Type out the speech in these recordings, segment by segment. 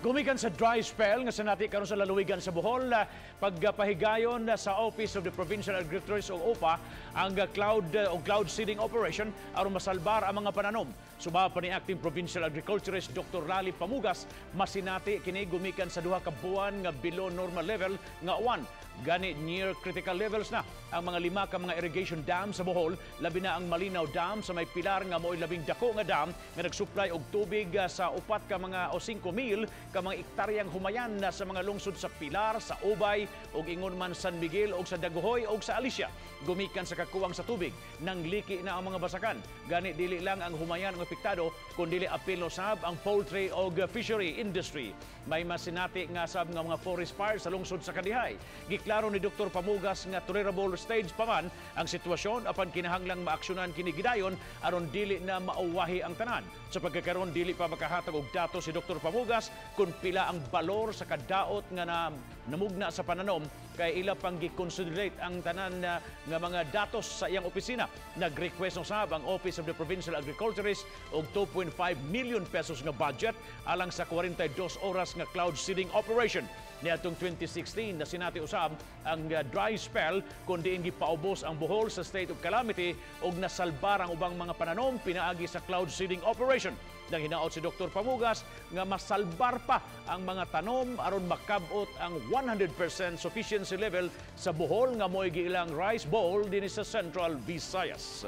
Gumikan sa dry spell nga nasinati karon sa Lalawigan sa Bohol, pagpahigayon sa Office of the Provincial Agriculture o OPA ang cloud seeding operation aron masalbar ang mga pananom. Subha pa ni Acting Provincial Agriculturist Dr. Lali Pamugas, masinati kini gumikan sa duha ka buwan nga below normal level nga uwan. Gani near critical levels na ang mga 5 ka mga irrigation dam sa Bohol, labi na ang Malinaw Dam sa may pilar nga mo'y labing dako nga dam nga nagsupply og tubig sa 4 ka mga o 5,000 ka mga ektaryang humayan na sa mga lungsod sa Pilar, sa Ubay ug ingon man San Miguel ug sa Daguhoy ug sa Alicia. Gumikan sa kakuwang sa tubig, nangliki na ang mga basakan. Gani dili lang ang humayan ang apektado kundi apil sab ang poultry ug fishery industry. May masinati nga sab nga mga forest fires sa lungsod sa Kadihay. Giklaro ni Dr. Pamugas nga tolerable stage pa man ang sitwasyon apan kinahanglang maaksyonan kini gidayon aron dili na mauwahi ang tanan. Sa pagkakaroon dili pa makahatag og datos si Dr. Pamugas kung pila ang balor sa kadaot nga namugna sa pananom kay ila pang gi-consolidate ang tanan nga mga datos sa iyang opisina. Nag-request sab ang Office of the Provincial Agriculturist og 2.5 million pesos nga budget alang sa 42 oras nga cloud seeding operation. Niadtong 2016 nasinati usab ang dry spell kundi gipaubos ang Bohol sa state of calamity ug nasalbar ang ubang mga pananom pinaagi sa cloud seeding operation. Nang hinaot si Dr. Pamugas nga masalbar pa ang mga tanom aron makabot ang 100% sufficiency level sa Bohol nga mo'y giilang rice bowl din sa Central Visayas.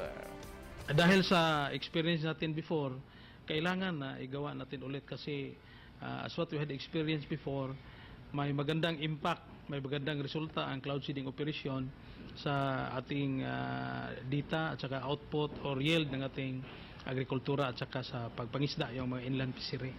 Dahil sa experience natin before, kailangan na igawa natin ulit kasi as what we had experienced before, may magandang impact, may magandang resulta ang cloud seeding operation sa ating data at saka output or yield ng ating agrikultura at saka sa pagpangisda yung mga inland fishery.